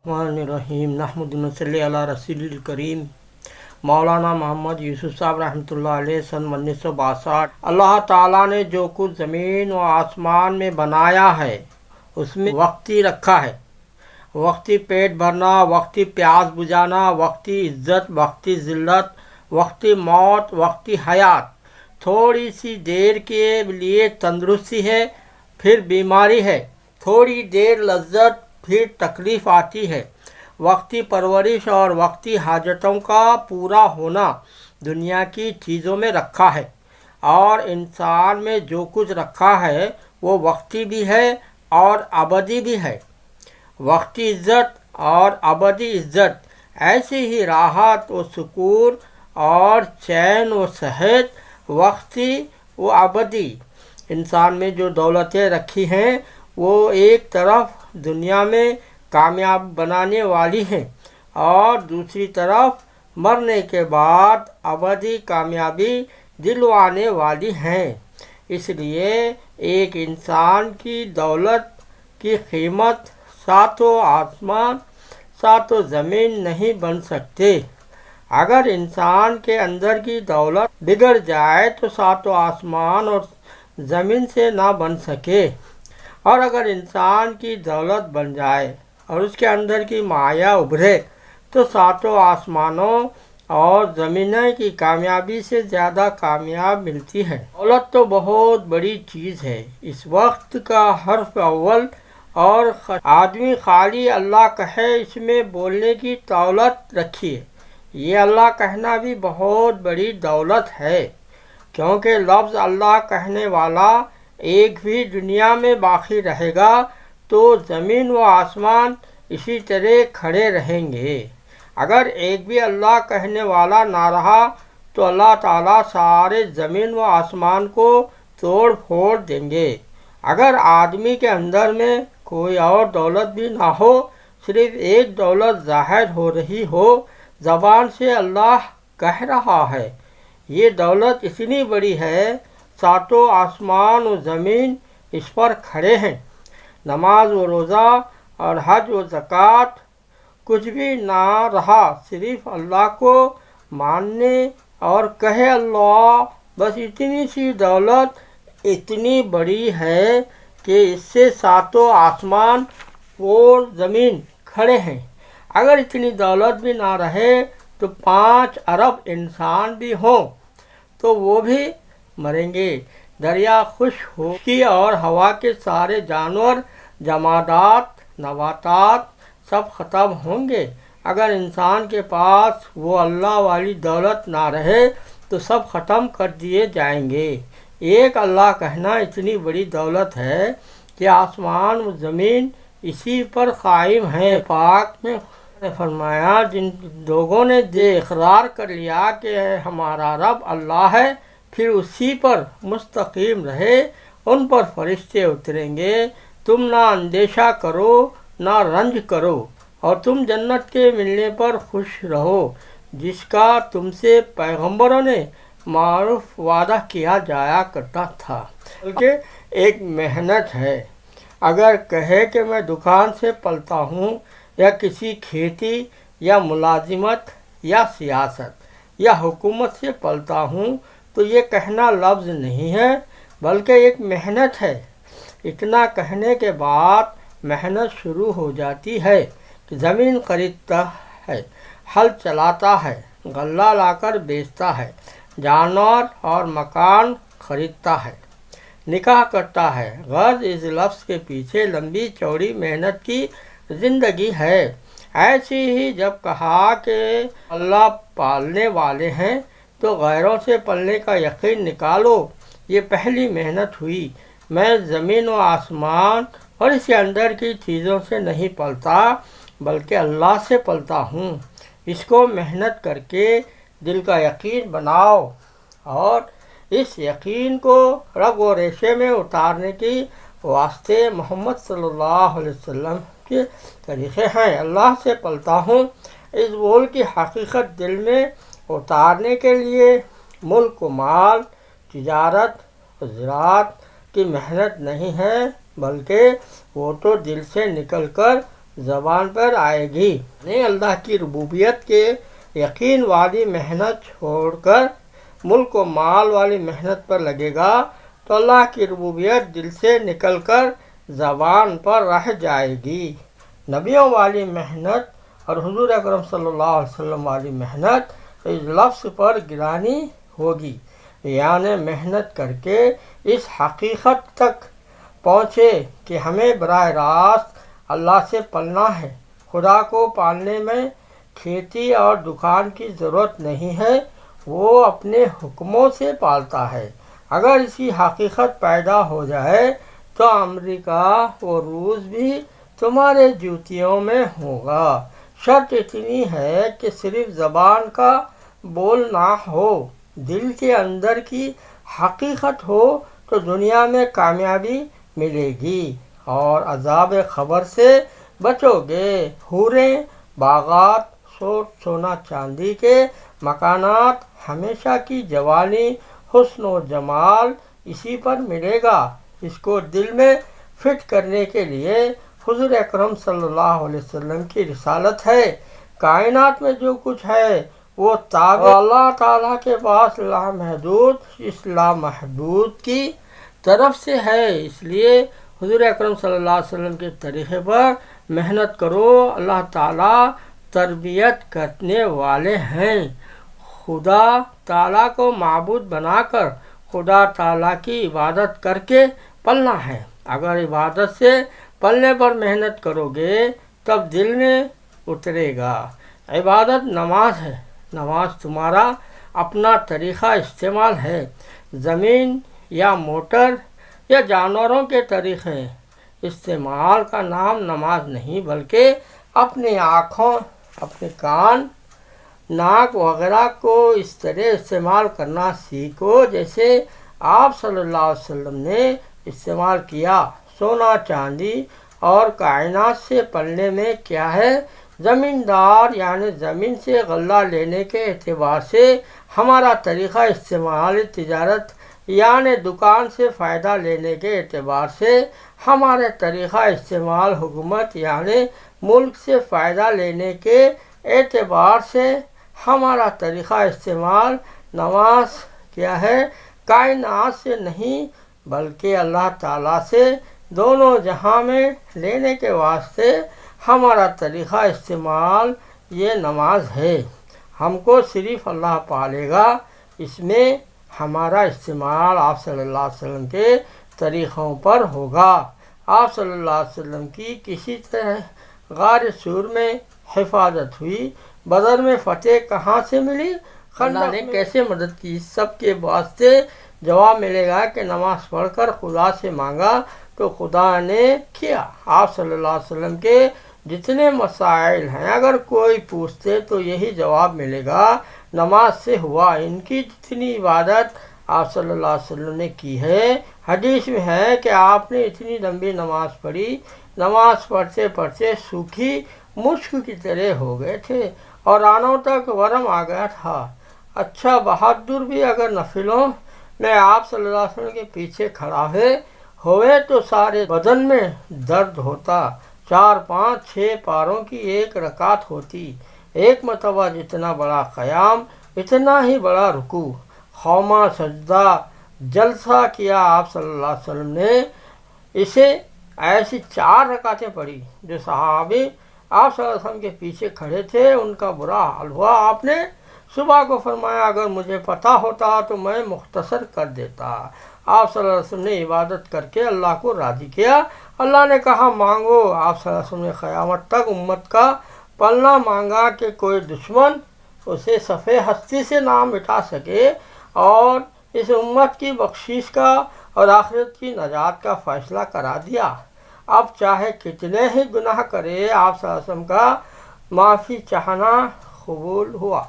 रहीम नहमदुन सल्ली अला रसूलिल करीम। मौलाना मोहम्मद यूसुफ साहब रहमतुल्लाह अलैह सन 1962। अल्लाह ताला ने जो कुछ ज़मीन व आसमान में बनाया है उसमें वक्ती रखा है। वक्ती पेट भरना, वक्ती प्यास बुझाना, वक्ती इज्जत, वक्ती ज़िल्लत, वक्ती मौत, वक्ती हयात। थोड़ी सी देर के लिए तंदुरुस्ती है, फिर बीमारी है। थोड़ी देर लज्जत, फिर तकलीफ़ आती है। वक्ती परवरिश और वक्ती हाजतों का पूरा होना दुनिया की चीज़ों में रखा है। और इंसान में जो कुछ रखा है वो वक्ती भी है और अबदी भी है। वक्ती इज़्ज़त और अबदी इज़्ज़त, ऐसी ही राहत व सुकून और चैन व सेहत वक्ती व अबदी। इंसान में जो दौलतें रखी हैं वो एक तरफ दुनिया में कामयाब बनाने वाली हैं और दूसरी तरफ मरने के बाद अबदी कामयाबी दिलवाने वाली हैं। इसलिए एक इंसान की दौलत की कीमत सातों आसमान सातों ज़मीन नहीं बन सकते। अगर इंसान के अंदर की दौलत बिगड़ जाए तो सातों आसमान और ज़मीन से ना बन सके, और अगर इंसान की दौलत बन जाए और उसके अंदर की माया उभरे तो सातों आसमानों और ज़मीनें की कामयाबी से ज़्यादा कामयाब मिलती है। दौलत तो बहुत बड़ी चीज़ है। इस वक्त का हर्फ अव्वल और आदमी खाली अल्लाह कहे इसमें बोलने की दौलत रखिए। ये अल्लाह कहना भी बहुत बड़ी दौलत है, क्योंकि लफ्ज़ अल्लाह कहने वाला एक भी दुनिया में बाकी रहेगा तो ज़मीन व आसमान इसी तरह खड़े रहेंगे। अगर एक भी अल्लाह कहने वाला ना रहा तो अल्लाह ताला सारे ज़मीन व आसमान को तोड़ फोड़ देंगे। अगर आदमी के अंदर में कोई और दौलत भी ना हो, सिर्फ एक दौलत ज़ाहिर हो रही हो, ज़बान से अल्लाह कह रहा है, ये दौलत इतनी बड़ी है, सातों आसमान और ज़मीन इस पर खड़े हैं। नमाज व रोज़ा और हज व ज़कात कुछ भी ना रहा, सिर्फ अल्लाह को मानने और कहे अल्लाह, बस इतनी सी दौलत इतनी बड़ी है कि इससे सातों आसमान और ज़मीन खड़े हैं। अगर इतनी दौलत भी ना रहे तो 5 अरब इंसान भी हों तो वो भी मरेंगे। दरिया खुश होगी और हवा के सारे जानवर, जमादात, नबातात सब ख़त्म होंगे। अगर इंसान के पास वो अल्लाह वाली दौलत ना रहे तो सब ख़त्म कर दिए जाएंगे। एक अल्लाह कहना इतनी बड़ी दौलत है कि आसमान व ज़मीन इसी पर कायम है। पाक में फरमाया, जिन लोगों ने ये इकरार कर लिया कि हमारा रब अल्लाह है, फिर उसी पर मुस्तकीम रहे, उन पर फरिश्ते उतरेंगे। तुम ना अंदेशा करो ना रंज करो और तुम जन्नत के मिलने पर खुश रहो जिसका तुमसे पैगंबरों ने मारूफ वादा किया जाया करता था। बल्कि एक मेहनत है। अगर कहे कि मैं दुकान से पलता हूँ या किसी खेती या मुलाजिमत या सियासत या हुकूमत से पलता हूँ तो ये कहना लफ्ज़ नहीं है बल्कि एक मेहनत है। इतना कहने के बाद मेहनत शुरू हो जाती है कि ज़मीन खरीदता है, हल चलाता है, गल्ला लाकर बेचता है, जानवर और मकान खरीदता है, निकाह करता है। गर्ज इस लफ्ज़ के पीछे लंबी चौड़ी मेहनत की ज़िंदगी है। ऐसी ही जब कहा कि अल्लाह पालने वाले हैं तो गैरों से पलने का यकीन निकालो, ये पहली मेहनत हुई। मैं ज़मीन व आसमान और इसके अंदर की चीज़ों से नहीं पलता बल्कि अल्लाह से पलता हूँ। इसको मेहनत करके दिल का यकीन बनाओ और इस यकीन को रग व रेशे में उतारने की वास्ते मोहम्मद सल्लल्लाहु अलैहि वसल्लम के तरीक़े हैं। अल्लाह से पलता हूँ, इस बोल की हकीकत दिल में उतारने के लिए मुल्क व माल, तिजारत और ज़राअत की मेहनत नहीं है बल्कि वो तो दिल से निकल कर زبان پر آئے گی۔ اللہ کی ربوبیت کے یقین والی محنت چھوڑ کر ملک و مال والی محنت پر لگے گا تو اللہ کی ربوبیت دل سے نکل کر زبان پر رہ جائے گی۔ نبیوں والی محنت اور حضور اکرم صلی اللہ علیہ وسلم والی محنت اس لفظ پر گرانی ہوگی، یعنی محنت کر کے اس حقیقت تک پہنچے کہ ہمیں براہ راست اللہ سے پلنا ہے۔ خدا کو پالنے میں کھیتی اور دکان کی ضرورت نہیں ہے، وہ اپنے حکموں سے پالتا ہے۔ اگر اسی حقیقت پیدا ہو جائے تو امریکہ و روس بھی تمہارے جوتیوں میں ہوگا۔ شرط اتنی ہے کہ صرف زبان کا بول نہ ہو، دل کے اندر کی حقیقت ہو تو دنیا میں کامیابی ملے گی اور عذاب قبر سے بچو گے۔ حوریں، باغات، سونا چاندی کے مکانات، ہمیشہ کی جوانی، حسن و جمال اسی پر ملے گا۔ اس کو دل میں فٹ کرنے کے لیے حضور اکرم صلی اللہ علیہ وسلم کی رسالت ہے۔ کائنات میں جو کچھ ہے وہ تابع اللہ تعالیٰ کے پاس لامحدود، اس لامحدود کی طرف سے ہے۔ اس لیے حضور اکرم صلی اللہ علیہ وسلم کے طریقے پر محنت کرو۔ اللہ تعالیٰ تربیت کرنے والے ہیں۔ خدا تعالیٰ کو معبود بنا کر خدا تعالیٰ کی عبادت کر کے پلنا ہے۔ اگر عبادت سے پلنے پر محنت کرو گے تب دل میں اترے گا۔ عبادت نماز ہے، نماز تمہارا اپنا طریقہ استعمال ہے۔ زمین یا موٹر یا جانوروں کے طریقے استعمال کا نام نماز نہیں، بلکہ اپنی آنکھوں، اپنے کان، ناک وغیرہ کو اس طرح استعمال کرنا سیکھو جیسے آپ صلی اللہ علیہ وسلم نے استعمال کیا۔ سونا چاندی اور کائنات سے پلنے میں کیا ہے؟ زمیندار یعنی زمین سے غلہ لینے کے اعتبار سے ہمارا طریقہ استعمال، تجارت یعنی دکان سے فائدہ لینے کے اعتبار سے ہمارے طریقہ استعمال، حکومت یعنی ملک سے فائدہ لینے کے اعتبار سے ہمارا طریقہ استعمال۔ نماز کیا ہے؟ کائنات سے نہیں بلکہ اللہ تعالیٰ سے دونوں جہاں میں لینے کے واسطے ہمارا طریقہ استعمال یہ نماز ہے۔ ہم کو صرف اللہ پالے گا، اس میں ہمارا استعمال آپ صلی اللہ علیہ وسلم کے طریقوں پر ہوگا۔ آپ صلی اللہ علیہ وسلم کی کسی طرح غار سور میں حفاظت ہوئی، بدر میں فتح کہاں سے ملی، اللہ نے کیسے مدد کی، سب کے واسطے جواب ملے گا کہ نماز پڑھ کر خدا سے مانگا تو خدا نے کیا۔ آپ صلی اللہ علیہ وسلم کے جتنے مسائل ہیں اگر کوئی پوچھتے تو یہی جواب ملے گا، نماز سے ہوا۔ ان کی جتنی عبادت آپ صلی اللہ علیہ وسلم نے کی ہے، حدیث میں ہے کہ آپ نے اتنی لمبی نماز پڑھی، نماز پڑھتے پڑھتے سوکھی مشک کی طرح ہو گئے تھے اور رانوں تک ورم آ گیا تھا۔ اچھا بہادر بھی اگر نفلوں میں آپ صلی اللہ علیہ وسلم کے پیچھے کھڑا ہوئے تو سارے بدن میں درد ہوتا۔ 4، 5، 6 پاروں کی ایک رکعت ہوتی، ایک مرتبہ جتنا بڑا قیام اتنا ہی بڑا رکوع، خیمہ، سجدہ، جلسہ کیا۔ آپ صلی اللہ علیہ وسلم نے اسے ایسی 4 رکعتیں پڑھی۔ جو صحابی آپ صلی اللہ علیہ وسلم کے پیچھے کھڑے تھے ان کا برا حال ہوا۔ آپ نے صبح کو فرمایا اگر مجھے پتہ ہوتا تو میں مختصر کر دیتا۔ آپ صلی اللہ علیہ وسلم نے عبادت کر کے اللہ کو راضی کیا۔ اللہ نے کہا مانگو۔ آپ صلی اللہ علیہ وسلم نے قیامت تک امت کا پلنا مانگا کہ کوئی دشمن اسے صفحے ہستی سے نہ مٹا سکے، اور اس امت کی بخشش کا اور آخرت کی نجات کا فیصلہ کرا دیا۔ اب چاہے کتنے ہی گناہ کرے، آپ صلی اللہ علیہ وسلم کا معافی چاہنا قبول ہوا۔